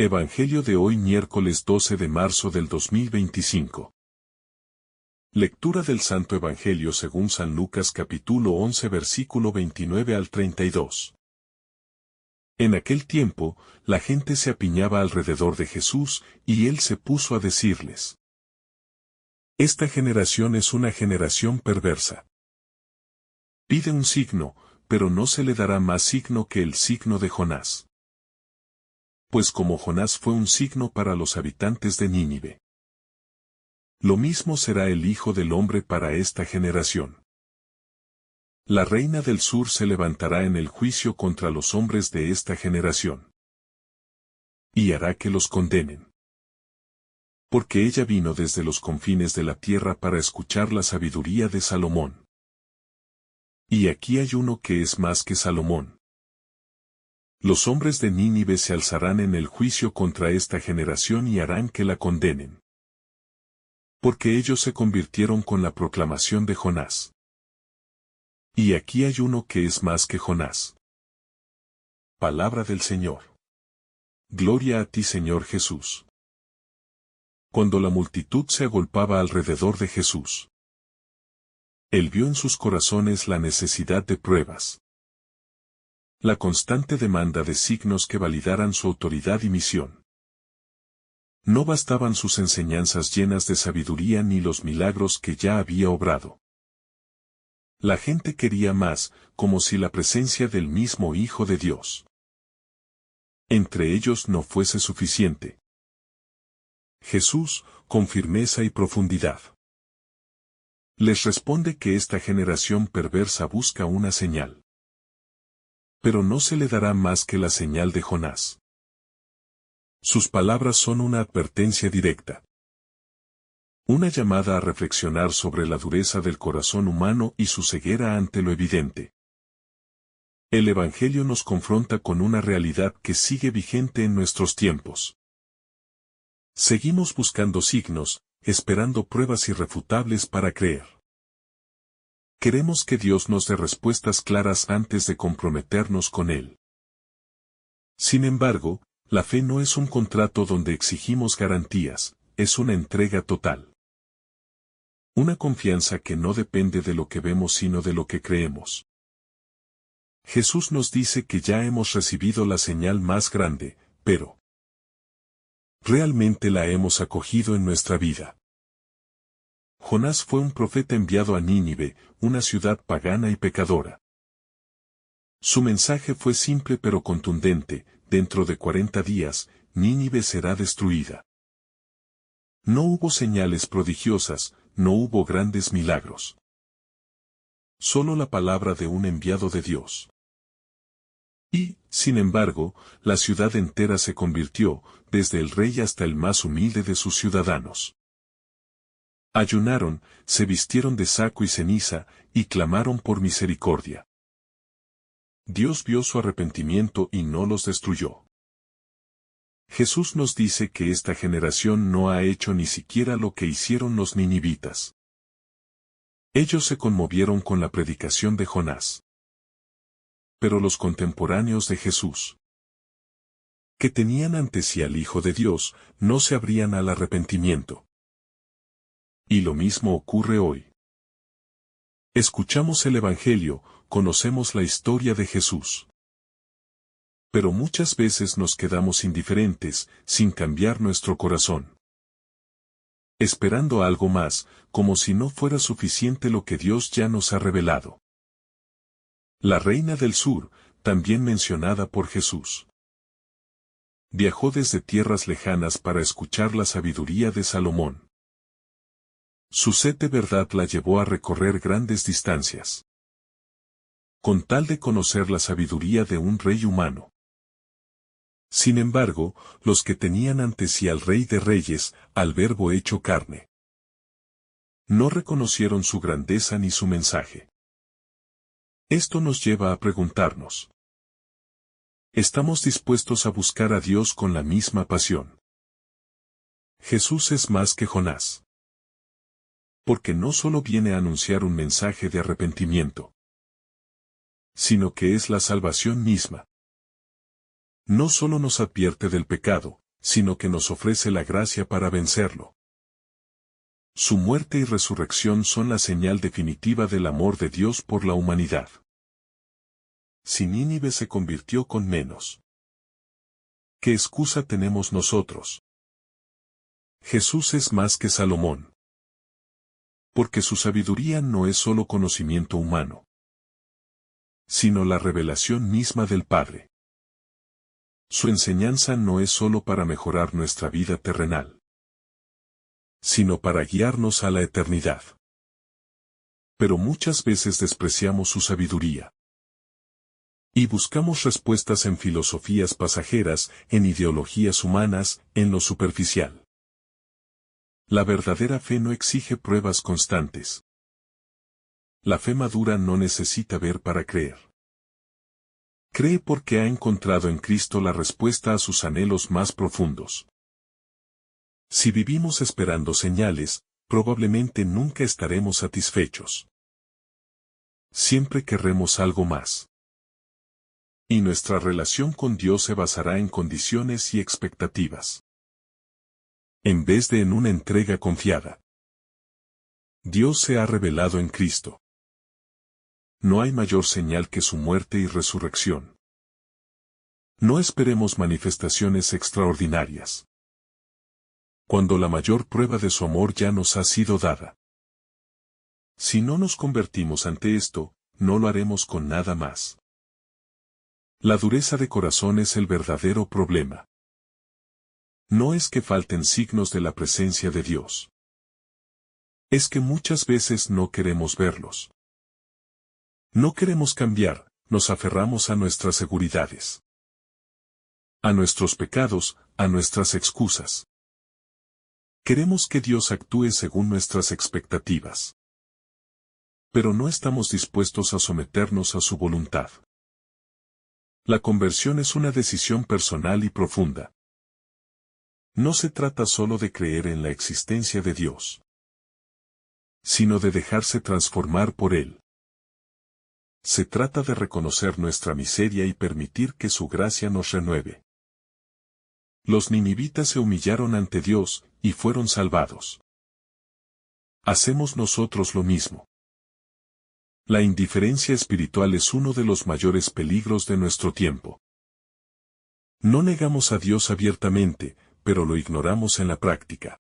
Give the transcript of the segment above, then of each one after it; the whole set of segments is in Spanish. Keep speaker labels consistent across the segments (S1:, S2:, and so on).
S1: Evangelio de hoy miércoles 12 de marzo del 2025. Lectura del Santo Evangelio según San Lucas capítulo 11 versículo 29 al 32. En aquel tiempo, la gente se apiñaba alrededor de Jesús, y él se puso a decirles: Esta generación es una generación perversa. Pide un signo, pero no se le dará más signo que el signo de Jonás. Pues como Jonás fue un signo para los habitantes de Nínive, lo mismo será el Hijo del Hombre para esta generación. La reina del sur se levantará en el juicio contra los hombres de esta generación, y hará que los condenen. Porque ella vino desde los confines de la tierra para escuchar la sabiduría de Salomón. Y aquí hay uno que es más que Salomón. Los hombres de Nínive se alzarán en el juicio contra esta generación y harán que la condenen. Porque ellos se convirtieron con la proclamación de Jonás. Y aquí hay uno que es más que Jonás. Palabra del Señor. Gloria a ti, Señor Jesús. Cuando la multitud se agolpaba alrededor de Jesús, él vio en sus corazones la necesidad de pruebas. La constante demanda de signos que validaran su autoridad y misión. No bastaban sus enseñanzas llenas de sabiduría ni los milagros que ya había obrado. La gente quería más, como si la presencia del mismo Hijo de Dios entre ellos no fuese suficiente. Jesús, con firmeza y profundidad, les responde que esta generación perversa busca una señal. Pero no se le dará más que la señal de Jonás. Sus palabras son una advertencia directa. Una llamada a reflexionar sobre la dureza del corazón humano y su ceguera ante lo evidente. El Evangelio nos confronta con una realidad que sigue vigente en nuestros tiempos. Seguimos buscando signos, esperando pruebas irrefutables para creer. Queremos que Dios nos dé respuestas claras antes de comprometernos con Él. Sin embargo, la fe no es un contrato donde exigimos garantías, es una entrega total. Una confianza que no depende de lo que vemos sino de lo que creemos. Jesús nos dice que ya hemos recibido la señal más grande, pero ¿realmente la hemos acogido en nuestra vida? Jonás fue un profeta enviado a Nínive, una ciudad pagana y pecadora. Su mensaje fue simple pero contundente: dentro de 40 días, Nínive será destruida. No hubo señales prodigiosas, no hubo grandes milagros. Solo la palabra de un enviado de Dios. Y, sin embargo, la ciudad entera se convirtió, desde el rey hasta el más humilde de sus ciudadanos. Ayunaron, se vistieron de saco y ceniza, y clamaron por misericordia. Dios vio su arrepentimiento y no los destruyó. Jesús nos dice que esta generación no ha hecho ni siquiera lo que hicieron los ninivitas. Ellos se conmovieron con la predicación de Jonás. Pero los contemporáneos de Jesús, que tenían ante sí al Hijo de Dios, no se abrían al arrepentimiento. Y lo mismo ocurre hoy. Escuchamos el Evangelio, conocemos la historia de Jesús. Pero muchas veces nos quedamos indiferentes, sin cambiar nuestro corazón. Esperando algo más, como si no fuera suficiente lo que Dios ya nos ha revelado. La reina del sur, también mencionada por Jesús, viajó desde tierras lejanas para escuchar la sabiduría de Salomón. Su sed de verdad la llevó a recorrer grandes distancias, con tal de conocer la sabiduría de un rey humano. Sin embargo, los que tenían ante sí al Rey de Reyes, al Verbo hecho carne, no reconocieron su grandeza ni su mensaje. Esto nos lleva a preguntarnos: ¿estamos dispuestos a buscar a Dios con la misma pasión? Jesús es más que Jonás. Porque no solo viene a anunciar un mensaje de arrepentimiento, sino que es la salvación misma. No solo nos advierte del pecado, sino que nos ofrece la gracia para vencerlo. Su muerte y resurrección son la señal definitiva del amor de Dios por la humanidad. Si Nínive se convirtió con menos, ¿qué excusa tenemos nosotros? Jesús es más que Salomón. Porque su sabiduría no es solo conocimiento humano, sino la revelación misma del Padre. Su enseñanza no es solo para mejorar nuestra vida terrenal, sino para guiarnos a la eternidad. Pero muchas veces despreciamos su sabiduría. Y buscamos respuestas en filosofías pasajeras, en ideologías humanas, en lo superficial. La verdadera fe no exige pruebas constantes. La fe madura no necesita ver para creer. Cree porque ha encontrado en Cristo la respuesta a sus anhelos más profundos. Si vivimos esperando señales, probablemente nunca estaremos satisfechos. Siempre querremos algo más. Y nuestra relación con Dios se basará en condiciones y expectativas, en vez de en una entrega confiada. Dios se ha revelado en Cristo. No hay mayor señal que su muerte y resurrección. No esperemos manifestaciones extraordinarias, cuando la mayor prueba de su amor ya nos ha sido dada. Si no nos convertimos ante esto, no lo haremos con nada más. La dureza de corazón es el verdadero problema. No es que falten signos de la presencia de Dios. Es que muchas veces no queremos verlos. No queremos cambiar, nos aferramos a nuestras seguridades, a nuestros pecados, a nuestras excusas. Queremos que Dios actúe según nuestras expectativas. Pero no estamos dispuestos a someternos a su voluntad. La conversión es una decisión personal y profunda. No se trata solo de creer en la existencia de Dios, sino de dejarse transformar por Él. Se trata de reconocer nuestra miseria y permitir que su gracia nos renueve. Los ninivitas se humillaron ante Dios, y fueron salvados. Hacemos nosotros lo mismo. La indiferencia espiritual es uno de los mayores peligros de nuestro tiempo. No negamos a Dios abiertamente, pero lo ignoramos en la práctica.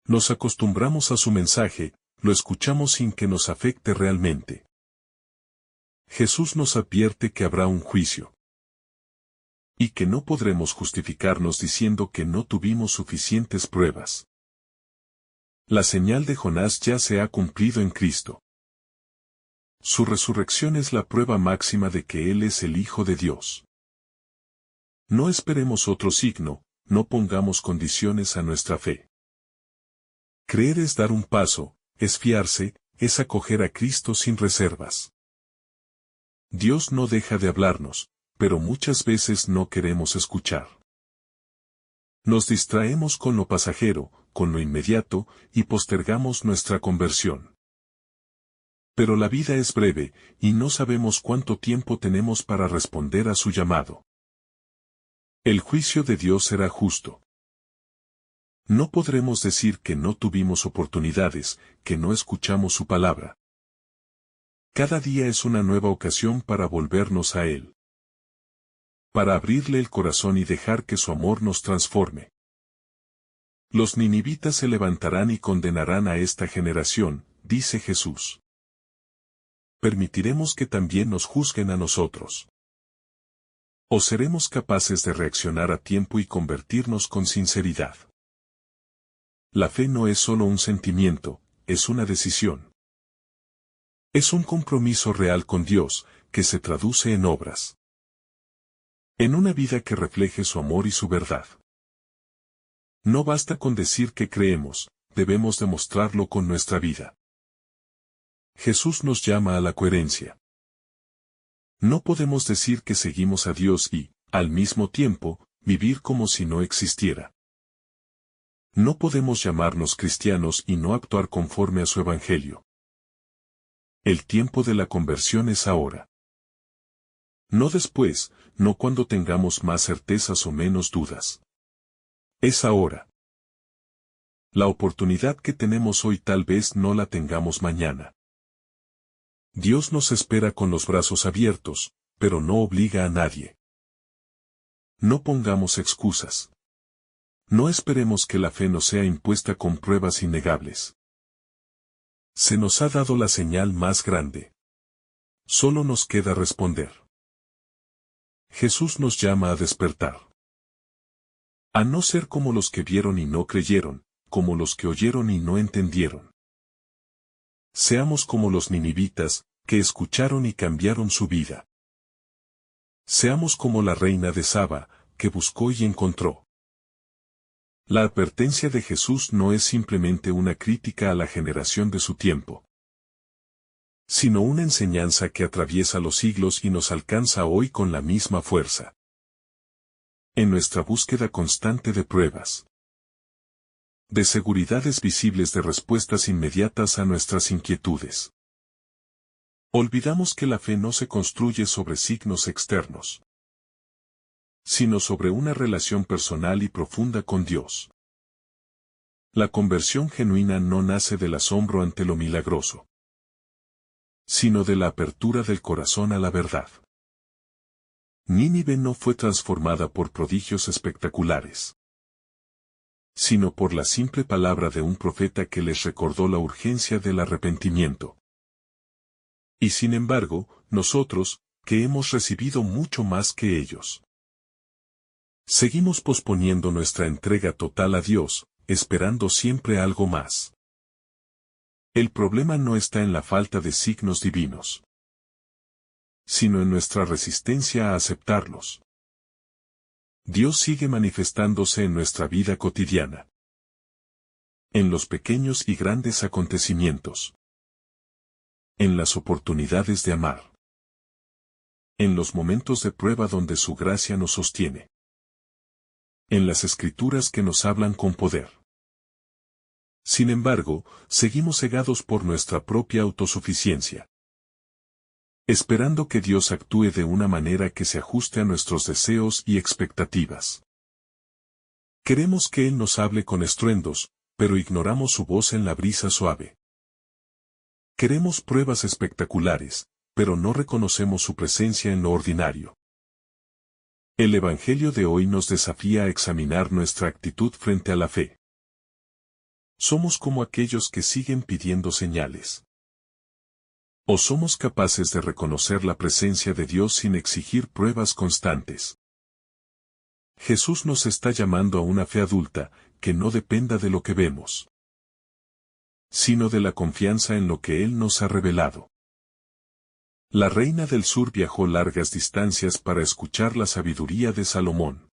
S1: Nos acostumbramos a su mensaje, lo escuchamos sin que nos afecte realmente. Jesús nos advierte que habrá un juicio. Y que no podremos justificarnos diciendo que no tuvimos suficientes pruebas. La señal de Jonás ya se ha cumplido en Cristo. Su resurrección es la prueba máxima de que Él es el Hijo de Dios. No esperemos otro signo, no pongamos condiciones a nuestra fe. Creer es dar un paso, es fiarse, es acoger a Cristo sin reservas. Dios no deja de hablarnos, pero muchas veces no queremos escuchar. Nos distraemos con lo pasajero, con lo inmediato, y postergamos nuestra conversión. Pero la vida es breve, y no sabemos cuánto tiempo tenemos para responder a su llamado. El juicio de Dios será justo. No podremos decir que no tuvimos oportunidades, que no escuchamos su palabra. Cada día es una nueva ocasión para volvernos a Él. Para abrirle el corazón y dejar que su amor nos transforme. Los ninivitas se levantarán y condenarán a esta generación, dice Jesús. ¿Permitiremos que también nos juzguen a nosotros? ¿O seremos capaces de reaccionar a tiempo y convertirnos con sinceridad? La fe no es solo un sentimiento, es una decisión. Es un compromiso real con Dios, que se traduce en obras. En una vida que refleje su amor y su verdad. No basta con decir que creemos, debemos demostrarlo con nuestra vida. Jesús nos llama a la coherencia. No podemos decir que seguimos a Dios y, al mismo tiempo, vivir como si no existiera. No podemos llamarnos cristianos y no actuar conforme a su evangelio. El tiempo de la conversión es ahora. No después, no cuando tengamos más certezas o menos dudas. Es ahora. La oportunidad que tenemos hoy tal vez no la tengamos mañana. Dios nos espera con los brazos abiertos, pero no obliga a nadie. No pongamos excusas. No esperemos que la fe nos sea impuesta con pruebas innegables. Se nos ha dado la señal más grande. Solo nos queda responder. Jesús nos llama a despertar. A no ser como los que vieron y no creyeron, como los que oyeron y no entendieron. Seamos como los ninivitas, que escucharon y cambiaron su vida. Seamos como la reina de Saba, que buscó y encontró. La advertencia de Jesús no es simplemente una crítica a la generación de su tiempo, sino una enseñanza que atraviesa los siglos y nos alcanza hoy con la misma fuerza. En nuestra búsqueda constante de pruebas, de seguridades visibles, de respuestas inmediatas a nuestras inquietudes, olvidamos que la fe no se construye sobre signos externos, sino sobre una relación personal y profunda con Dios. La conversión genuina no nace del asombro ante lo milagroso, sino de la apertura del corazón a la verdad. Nínive no fue transformada por prodigios espectaculares, sino por la simple palabra de un profeta que les recordó la urgencia del arrepentimiento. Y sin embargo, nosotros, que hemos recibido mucho más que ellos, seguimos posponiendo nuestra entrega total a Dios, esperando siempre algo más. El problema no está en la falta de signos divinos, sino en nuestra resistencia a aceptarlos. Dios sigue manifestándose en nuestra vida cotidiana, en los pequeños y grandes acontecimientos, en las oportunidades de amar, en los momentos de prueba donde su gracia nos sostiene, en las escrituras que nos hablan con poder. Sin embargo, seguimos cegados por nuestra propia autosuficiencia, esperando que Dios actúe de una manera que se ajuste a nuestros deseos y expectativas. Queremos que Él nos hable con estruendos, pero ignoramos su voz en la brisa suave. Queremos pruebas espectaculares, pero no reconocemos su presencia en lo ordinario. El Evangelio de hoy nos desafía a examinar nuestra actitud frente a la fe. Somos como aquellos que siguen pidiendo señales. ¿O somos capaces de reconocer la presencia de Dios sin exigir pruebas constantes? Jesús nos está llamando a una fe adulta, que no dependa de lo que vemos, sino de la confianza en lo que Él nos ha revelado. La reina del sur viajó largas distancias para escuchar la sabiduría de Salomón.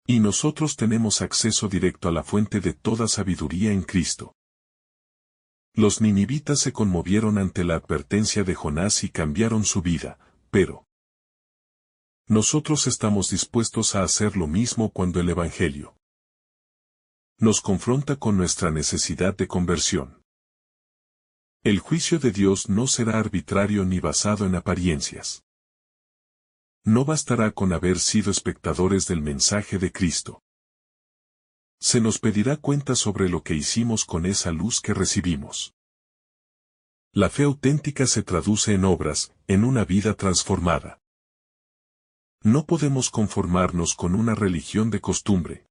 S1: Y nosotros tenemos acceso directo a la fuente de toda sabiduría en Cristo. Los ninivitas se conmovieron ante la advertencia de Jonás y cambiaron su vida, pero nosotros estamos dispuestos a hacer lo mismo cuando el Evangelio nos confronta con nuestra necesidad de conversión. El juicio de Dios no será arbitrario ni basado en apariencias. No bastará con haber sido espectadores del mensaje de Cristo. Se nos pedirá cuenta sobre lo que hicimos con esa luz que recibimos. La fe auténtica se traduce en obras, en una vida transformada. No podemos conformarnos con una religión de costumbre,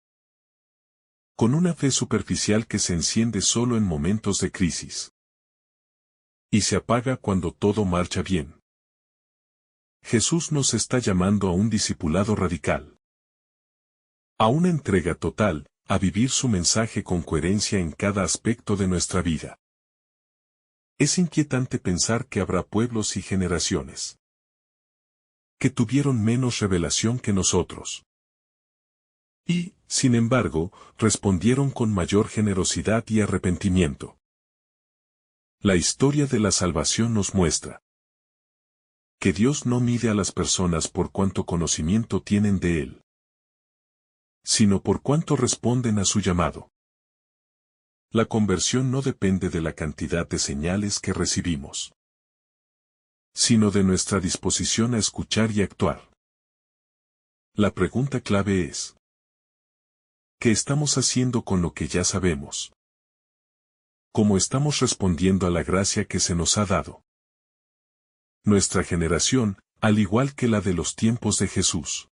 S1: con una fe superficial que se enciende solo en momentos de crisis y se apaga cuando todo marcha bien. Jesús nos está llamando a un discipulado radical, a una entrega total, a vivir su mensaje con coherencia en cada aspecto de nuestra vida. Es inquietante pensar que habrá pueblos y generaciones que tuvieron menos revelación que nosotros. Y, sin embargo, respondieron con mayor generosidad y arrepentimiento. La historia de la salvación nos muestra que Dios no mide a las personas por cuánto conocimiento tienen de Él, sino por cuánto responden a su llamado. La conversión no depende de la cantidad de señales que recibimos, sino de nuestra disposición a escuchar y actuar. La pregunta clave es: ¿Qué estamos haciendo con lo que ya sabemos? ¿Cómo estamos respondiendo a la gracia que se nos ha dado? Nuestra generación, al igual que la de los tiempos de Jesús,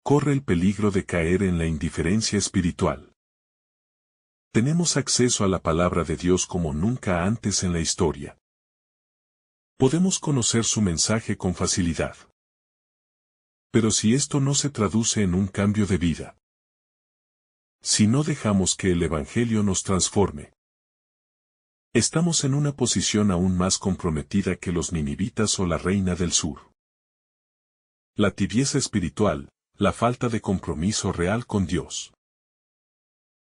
S1: corre el peligro de caer en la indiferencia espiritual. Tenemos acceso a la palabra de Dios como nunca antes en la historia. Podemos conocer su mensaje con facilidad. Pero si esto no se traduce en un cambio de vida, si no dejamos que el Evangelio nos transforme, estamos en una posición aún más comprometida que los ninivitas o la reina del sur. La tibieza espiritual, la falta de compromiso real con Dios.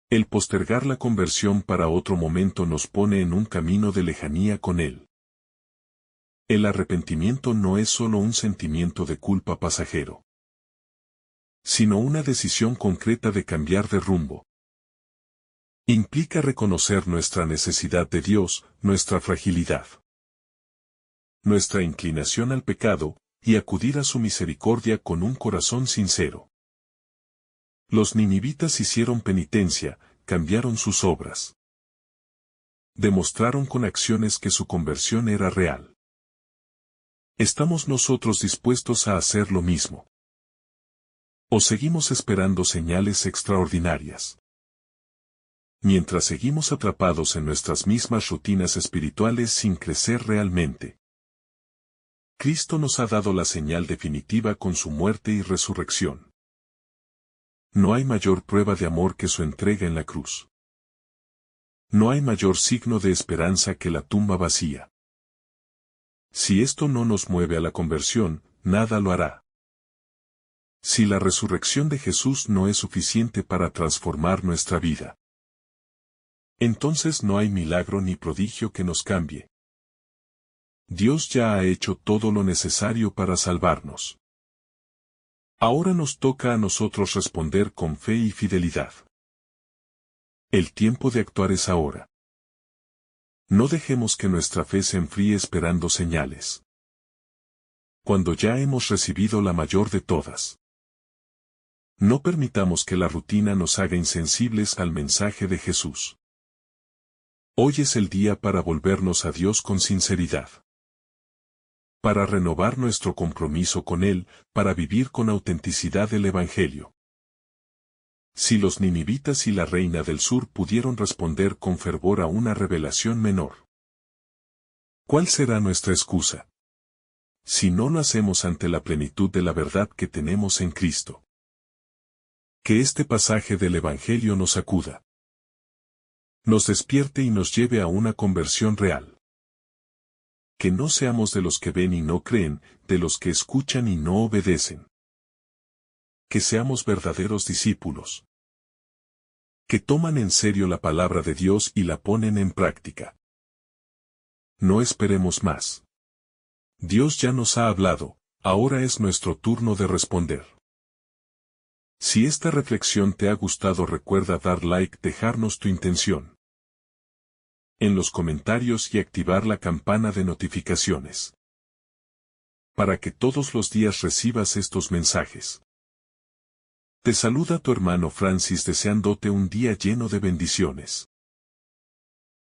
S1: El postergar la conversión para otro momento nos pone en un camino de lejanía con Él. El arrepentimiento no es solo un sentimiento de culpa pasajero, sino una decisión concreta de cambiar de rumbo. Implica reconocer nuestra necesidad de Dios, nuestra fragilidad, nuestra inclinación al pecado, y acudir a su misericordia con un corazón sincero. Los ninivitas hicieron penitencia, cambiaron sus obras. Demostraron con acciones que su conversión era real. ¿Estamos nosotros dispuestos a hacer lo mismo? ¿O seguimos esperando señales extraordinarias? Mientras seguimos atrapados en nuestras mismas rutinas espirituales sin crecer realmente. Cristo nos ha dado la señal definitiva con su muerte y resurrección. No hay mayor prueba de amor que su entrega en la cruz. No hay mayor signo de esperanza que la tumba vacía. Si esto no nos mueve a la conversión, nada lo hará. Si la resurrección de Jesús no es suficiente para transformar nuestra vida, entonces no hay milagro ni prodigio que nos cambie. Dios ya ha hecho todo lo necesario para salvarnos. Ahora nos toca a nosotros responder con fe y fidelidad. El tiempo de actuar es ahora. No dejemos que nuestra fe se enfríe esperando señales, cuando ya hemos recibido la mayor de todas. No permitamos que la rutina nos haga insensibles al mensaje de Jesús. Hoy es el día para volvernos a Dios con sinceridad, para renovar nuestro compromiso con Él, para vivir con autenticidad el Evangelio. Si los ninivitas y la reina del sur pudieron responder con fervor a una revelación menor, ¿cuál será nuestra excusa? Si no lo hacemos ante la plenitud de la verdad que tenemos en Cristo. Que este pasaje del Evangelio nos sacuda, nos despierte y nos lleve a una conversión real. Que no seamos de los que ven y no creen, de los que escuchan y no obedecen. Que seamos verdaderos discípulos, que toman en serio la palabra de Dios y la ponen en práctica. No esperemos más. Dios ya nos ha hablado, ahora es nuestro turno de responder. Si esta reflexión te ha gustado, recuerda dar like, dejarnos tu intención en los comentarios y activar la campana de notificaciones, para que todos los días recibas estos mensajes. Te saluda tu hermano Francis deseándote un día lleno de bendiciones.